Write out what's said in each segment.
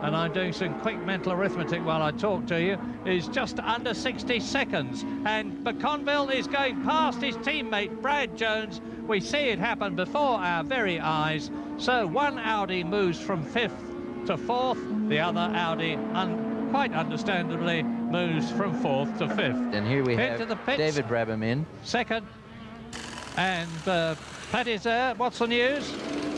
and I'm doing some quick mental arithmetic while I talk to you, is just under 60 seconds. And McConville is going past his teammate, Brad Jones. We see it happen before our very eyes. So one Audi moves from 5th to 4th. The other Audi, quite understandably, moves from 4th to 5th. And here we Head have to the pits. David Brabham in. Second. And Paddy's there. What's the news?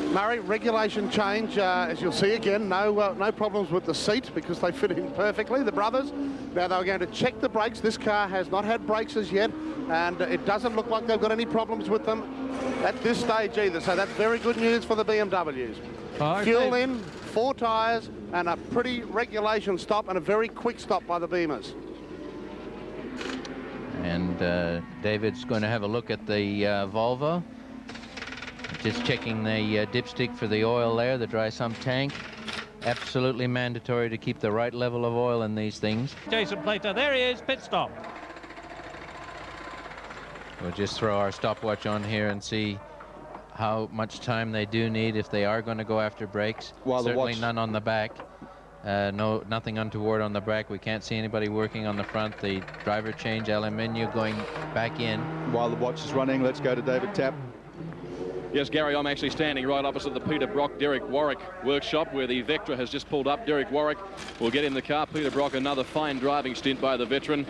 Murray, regulation change, as you'll see again, no problems with the seat because they fit in perfectly, the brothers. Now they're going to check the brakes. This car has not had brakes as yet, and it doesn't look like they've got any problems with them at this stage either. So that's very good news for the BMWs. Okay. Fuel in, 4 tyres, and a pretty regulation stop and a very quick stop by the Beamers. And David's going to have a look at the Volvo. Just checking the dipstick for the oil there, the dry sump tank. Absolutely mandatory to keep the right level of oil in these things. Jason Plater, there he is, pit stop. We'll just throw our stopwatch on here and see how much time they do need if they are going to go after brakes. While Certainly none on the back. Nothing untoward on the back. We can't see anybody working on the front. The driver change, Alan Menu going back in. While the watch is running, let's go to David Tapp. Yes, Gary, I'm actually standing right opposite the Peter Brock, Derek Warwick workshop where the Vectra has just pulled up. Derek Warwick will get in the car. Peter Brock, another fine driving stint by the veteran.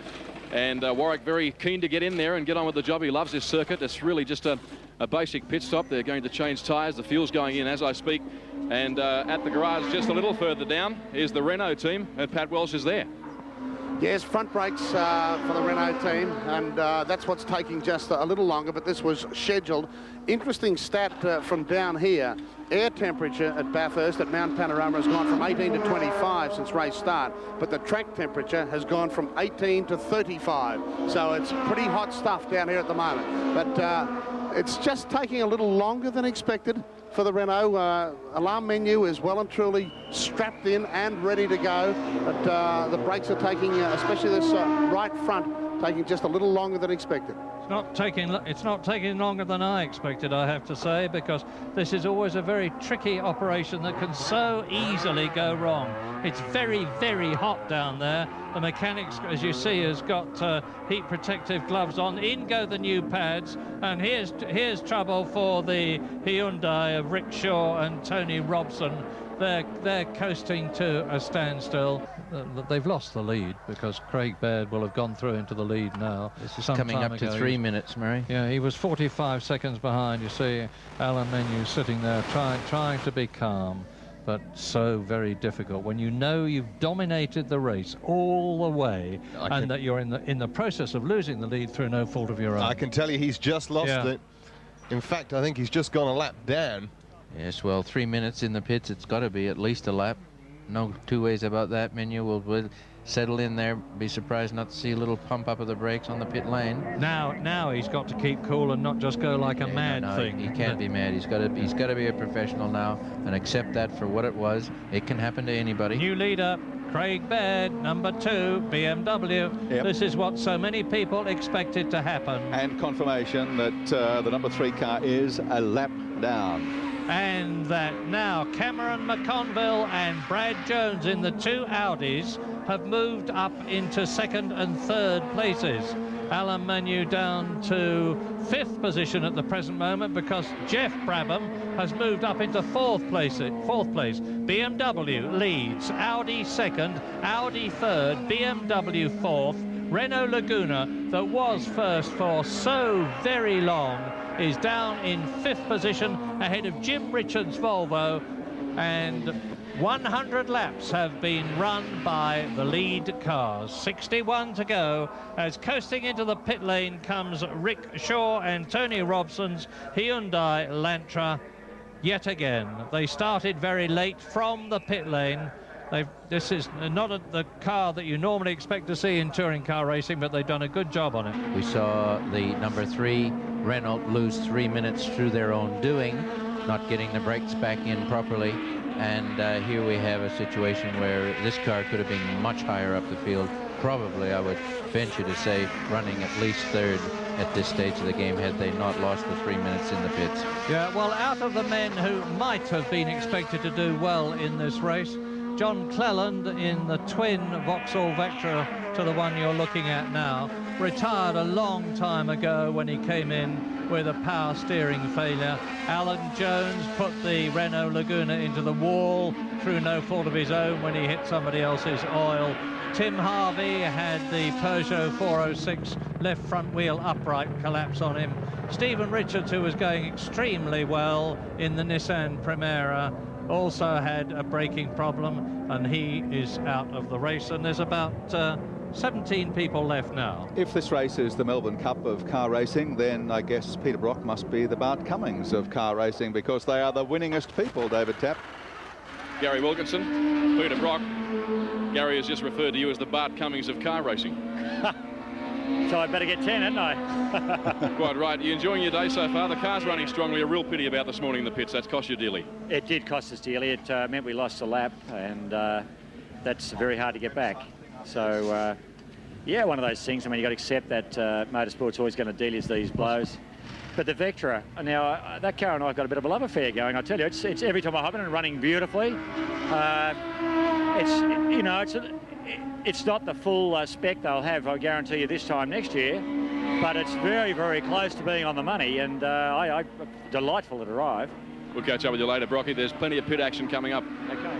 And Warwick very keen to get in there and get on with the job. He loves this circuit. It's really just a basic pit stop. They're going to change tyres. The fuel's going in as I speak. And at the garage just a little further down is the Renault team, and Pat Welsh is there. Yes, front brakes for the Renault team, and that's what's taking just a little longer, but this was scheduled. Interesting stat from down here. Air temperature at Bathurst at Mount Panorama has gone from 18 to 25 since race start, but the track temperature has gone from 18 to 35. So it's pretty hot stuff down here at the moment. But it's just taking a little longer than expected for the Renault. Alarm Menu is well and truly strapped in and ready to go, but the brakes are taking, especially this right front, taking just a little longer than expected. It's not taking longer than I expected, I have to say, because this is always a very tricky operation that can so easily go wrong. It's very, very hot down there. The mechanics, as you see, has got heat protective gloves on. In go the new pads, and here's trouble for the Hyundai of Rick Shaw and Tony Robson. They're coasting to a standstill. They've lost the lead because Craig Baird will have gone through into the lead now. This is coming up to 3 minutes, Murray. Yeah, he was 45 seconds behind. You see Alan Menu sitting there trying to be calm, but so very difficult when you know you've dominated the race all the way and that you're in the process of losing the lead through no fault of your own. I can tell you he's just lost it. In fact, I think he's just gone a lap down. Yes, well, 3 minutes in the pits, it's got to be at least a lap. No two ways about that. Menu will settle in there. Be surprised not to see a little pump up of the brakes on the pit lane. Now he's got to keep cool and not just go like a mad thing. He can't be mad. He's got to be a professional now and accept that for what it was. It can happen to anybody. New leader, Craig Baird, number 2, BMW. Yep. This is what so many people expected to happen. And confirmation that the number 3 car is a lap down. And that now Cameron McConville and Brad Jones in the 2 Audis have moved up into 2nd and 3rd places. Alan Menu down to 5th position at the present moment because Jeff Brabham has moved up into 4th place. BMW leads, Audi 2nd, Audi 3rd, BMW 4th. Renault Laguna, that was 1st for so very long, is down in 5th position ahead of Jim Richards' Volvo, and 100 laps have been run by the lead cars. 61 to go as coasting into the pit lane comes Rick Shaw and Tony Robson's Hyundai Elantra yet again. They started very late from the pit lane. This is not the car that you normally expect to see in touring car racing, but they've done a good job on it. We saw the number 3 Renault lose 3 minutes through their own doing, not getting the brakes back in properly. And here we have a situation where this car could have been much higher up the field. Probably, I would venture to say, running at least 3rd at this stage of the game had they not lost the 3 minutes in the pits. Yeah, well, out of the men who might have been expected to do well in this race, John Cleland in the twin Vauxhall Vectra to the one you're looking at now, retired a long time ago when he came in with a power steering failure. Alan Jones put the Renault Laguna into the wall through no fault of his own when he hit somebody else's oil. Tim Harvey had the Peugeot 406 left front wheel upright collapse on him. Stephen Richards, who was going extremely well in the Nissan Primera, also had a braking problem, and he is out of the race. And there's about 17 people left now. If this race is the Melbourne Cup of car racing, then I guess Peter Brock must be the Bart Cummings of car racing, because they are the winningest people, David Tapp. Gary Wilkinson, Peter Brock. Gary has just referred to you as the Bart Cummings of car racing. So I'd better get 10, hadn't I? Quite right. Are you enjoying your day so far? The car's running strongly. A real pity about this morning in the pits. That's cost you dearly. It did cost us dearly. It meant we lost a lap, and that's very hard to get back. So, yeah, one of those things. I mean, you've got to accept that motorsport's always going to deal us these blows. But the Vectra, now, that car and I've got a bit of a love affair going. I tell you, it's every time I hop in and running beautifully. It's not the full spec they'll have, I guarantee you, this time next year. But it's very, very close to being on the money, and delightful to arrive. We'll catch up with you later, Brocky. There's plenty of pit action coming up. Okay.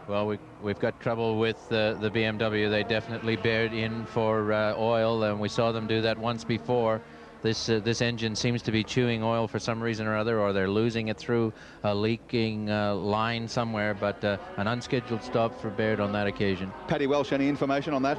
Well, we've got trouble with the BMW. They definitely bared in for oil, and we saw them do that once before. This engine seems to be chewing oil for some reason or other, or they're losing it through a leaking line somewhere, but an unscheduled stop for Baird on that occasion. Paddy Welsh, any information on that?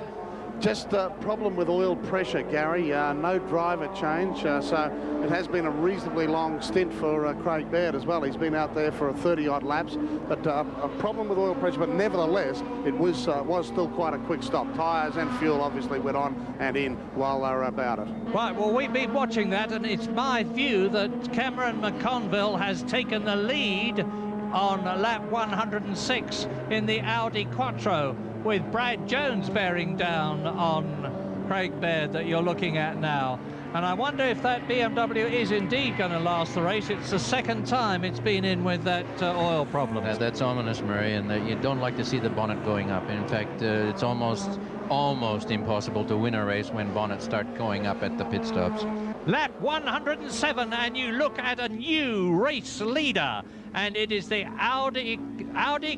Just a problem with oil pressure, Gary. No driver change, so it has been a reasonably long stint for Craig Baird as well. He's been out there for 30-odd laps, but a problem with oil pressure. But nevertheless, it was still quite a quick stop. Tyres and fuel obviously went on and in while they were about it. Right, well, we've been watching that, and it's my view that Cameron McConville has taken the lead on lap 106 in the Audi Quattro, with Brad Jones bearing down on Craig Baird that you're looking at now. And I wonder if that BMW is indeed going to last the race. It's the second time it's been in with that oil problem. That's ominous, Murray, and you don't like to see the bonnet going up. In fact, it's almost impossible to win a race when bonnets start going up at the pit stops. Lap 107, and you look at a new race leader, and it is the Audi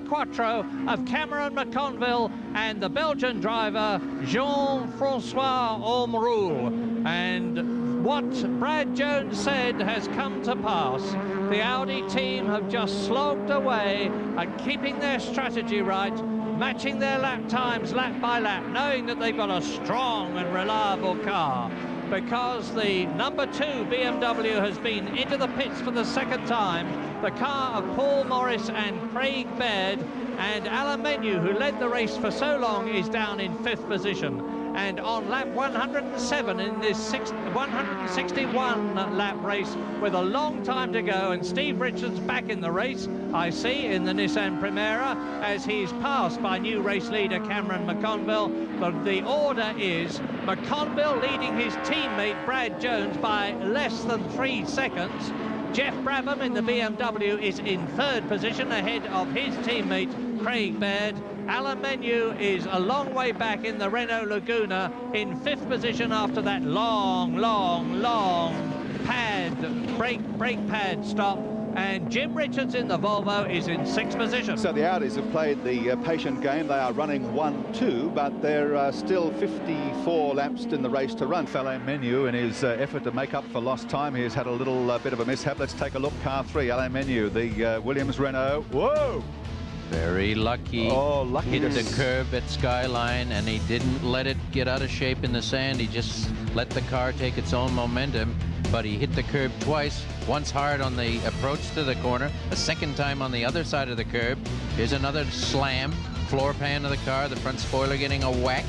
Quattro of Cameron McConville and the Belgian driver Jean-Francois Ormeroul. And what Brad Jones said has come to pass. The Audi team have just slogged away and keeping their strategy right, matching their lap times lap by lap, knowing that they've got a strong and reliable car. Because the number 2 BMW has been into the pits for the second time. The car of Paul Morris and Craig Baird, and Alan Menu, who led the race for so long, is down in 5th position. And on lap 107 in this 161 lap race with a long time to go, and Steve Richards back in the race, I see, in the Nissan Primera, as he's passed by new race leader Cameron McConville. But the order is McConville leading his teammate Brad Jones by less than 3 seconds. Jeff Brabham in the BMW is in 3rd position ahead of his teammate Craig Baird. Alan Menu is a long way back in the Renault Laguna in 5th position after that long brake pad stop. And Jim Richards in the Volvo is in 6th position. So the Audis have played the patient game. They are running 1-2, but there are still 54 laps in the race to run. Alain Menu, in his effort to make up for lost time, he's had a little bit of a mishap. Let's take a look. Car 3, Alain Menu, the Williams Renault. Whoa! Very lucky. Oh, lucky. Hit the curb at Skyline, and he didn't let it get out of shape in the sand. He just let the car take its own momentum, but he hit the curb twice, once hard on the approach to the corner, a second time on the other side of the curb. Here's another slam, floor pan of the car, the front spoiler getting a whack,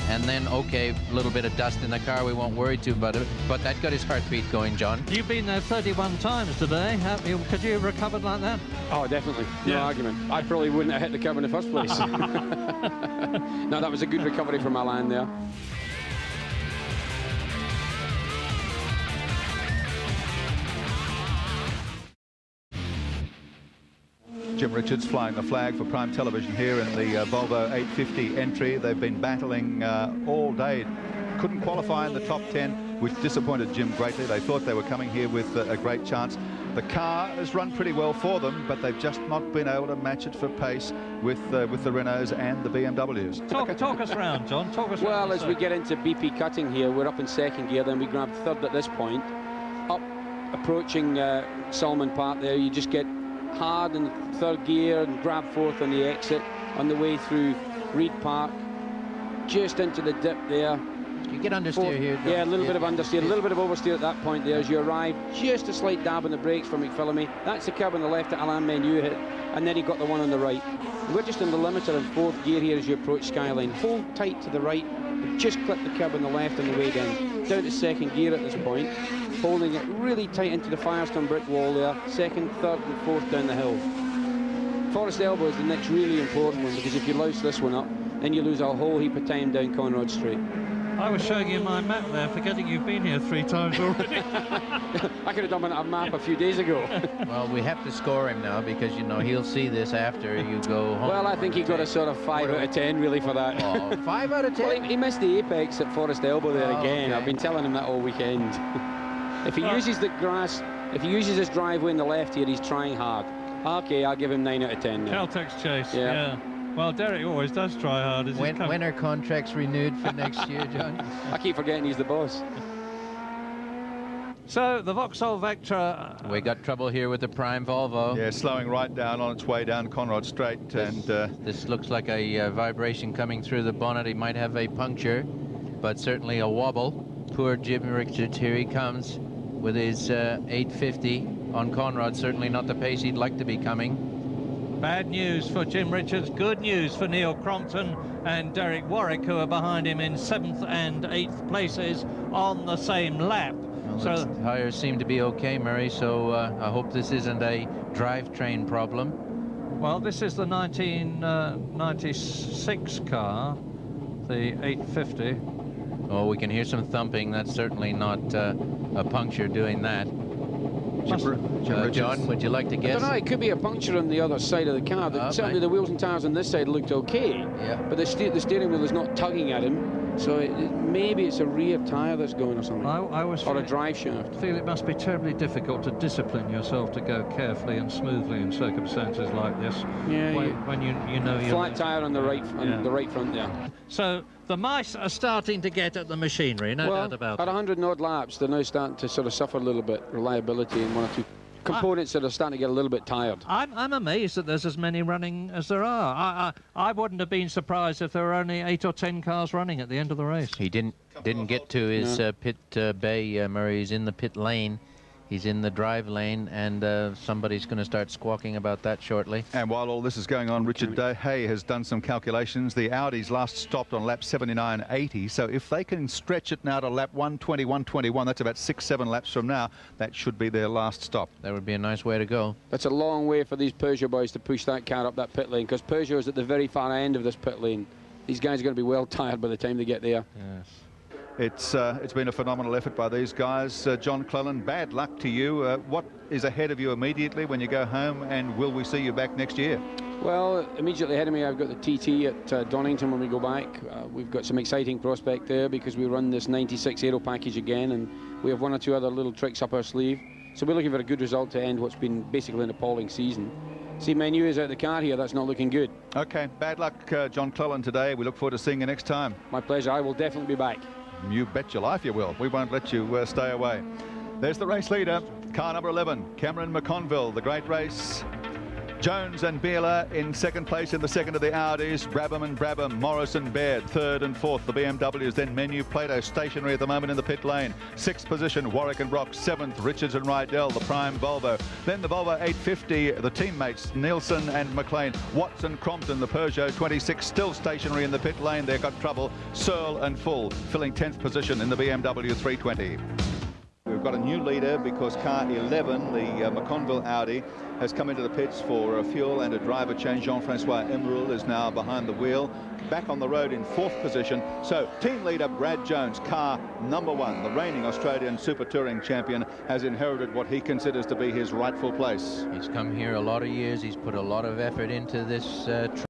and then, okay, a little bit of dust in the car, we won't worry too about it, but that got his heartbeat going, John. You've been there 31 times today. Could you have recovered like that? Oh, definitely. No argument. I probably wouldn't have hit the curb in the first place. No, that was a good recovery from Alain there. Jim Richards flying the flag for Prime Television here in the Volvo 850 entry. They've been battling all day. Couldn't qualify in the top 10, which disappointed Jim greatly. They thought they were coming here with a great chance. The car has run pretty well for them, but they've just not been able to match it for pace with the Renaults and the BMWs. Talk us round, John. Talk us well, round. as we get into BP cutting here, we're up in second gear, then we grab third at this point. Up, approaching Salmon Park there, you just get hard in third gear and grab fourth on the exit on the way through Reed Park, just into the dip there. You get understeer here. Yeah, a little bit of understeer, a little bit of oversteer at that point there as you arrive. Just a slight dab on the brakes for McPhillamy. That's the curb on the left that Alain Menu hit, and then he got the one on the right. We're just in the limiter in fourth gear here as you approach Skyline. Hold tight to the right, just clip the curb on the left on the way down. Down to second gear at this point, holding it really tight into the Firestone brick wall there. Second, third and fourth down the hill. Forest Elbow is the next really important one, because if you louse this one up, then you lose a whole heap of time down Conrod Street. I was showing you my map there, forgetting you've been here 3 times already. I could have done a map a few days ago. Well, we have to score him now, because, you know, he'll see this after you go home. Well, I think he got a sort of 5 out of 10, really, for that. Oh, 5 out of 10? Well, he missed the apex at Forest Elbow there again. Okay. I've been telling him that all weekend. If he uses the grass, if he uses his driveway in the left here, he's trying hard. Okay, I'll give him 9 out of 10 now. Caltex Chase, Yeah. Well, Derek always does try hard. When are contracts renewed for next year, John? I keep forgetting he's the boss. So, the Vauxhall Vectra... We got trouble here with the Prime Volvo. Yeah, slowing right down on its way down Conrod Straight. This looks like a vibration coming through the bonnet. He might have a puncture, but certainly a wobble. Poor Jim Richards, here he comes with his 850 on Conrod. Certainly not the pace he'd like to be coming. Bad news for Jim Richards, good news for Neil Crompton and Derek Warwick, who are behind him in 7th and 8th places on the same lap. Well, so the tires seem to be okay, Murray, so I hope this isn't a drivetrain problem. Well, this is the 1996 car, the 850. Oh, we can hear some thumping. That's certainly not a puncture doing that. John, would you like to guess? I don't know, it could be a puncture on the other side of the car. Certainly the wheels and tyres on this side looked okay, but the steering wheel is not tugging at him, so maybe it's a rear tyre that's going or something, or a drive shaft. I feel it must be terribly difficult to discipline yourself to go carefully and smoothly in circumstances like this. Yeah, when you know you're... Flat tyre on the right, the right front there. So the mice are starting to get at the machinery, no doubt about it. At 100 odd laps, they're now starting to sort of suffer a little bit, reliability in 1 or 2 components that are starting to get a little bit tired. I'm amazed that there's as many running as there are. I wouldn't have been surprised if there were only 8 or 10 cars running at the end of the race. He didn't get to his pit bay, Murray. He's in the pit lane. He's in the drive lane, and somebody's going to start squawking about that shortly. And while all this is going on, Richard Hay has done some calculations. The Audis last stopped on lap 79.80, so if they can stretch it now to lap 120, 121, that's about 6-7 laps from now, that should be their last stop. That would be a nice way to go. That's a long way for these Peugeot boys to push that car up that pit lane, because Peugeot is at the very far end of this pit lane. These guys are going to be well tired by the time they get there. Yes. It's been a phenomenal effort by these guys. John Clellan, bad luck to you. What is ahead of you immediately when you go home, and will we see you back next year? Well, immediately ahead of me, I've got the TT at Donington when we go back. We've got some exciting prospect there because we run this 96 Aero package again, and we have 1 or 2 other little tricks up our sleeve. So we're looking for a good result to end what's been basically an appalling season. See, Menu is out of the car here. That's not looking good. Okay, bad luck, John Clellan, today. We look forward to seeing you next time. My pleasure. I will definitely be back. You bet your life you will. We won't let you stay away. There's the race leader, car number 11, Cameron McConville. The great race. Jones and Beeler in second place in the second of the Audis. Brabham and Brabham, Morris and Baird, third and fourth. The BMWs, then Menu, Plato stationary at the moment in the pit lane. Sixth position, Warwick and Brock. Seventh, Richards and Rydell, the Prime Volvo. Then the Volvo 850, the teammates, Nielsen and McLean. Watson, Crompton, the Peugeot 26, still stationary in the pit lane. They've got trouble. Searle and Full filling 10th position in the BMW 320. We've got a new leader because car 11, the McConville Audi, has come into the pits for fuel and a driver change. Jean-Francois Emerald is now behind the wheel, back on the road in 4th position. So team leader Brad Jones, car number 1, the reigning Australian Super Touring champion, has inherited what he considers to be his rightful place. He's come here a lot of years. He's put a lot of effort into this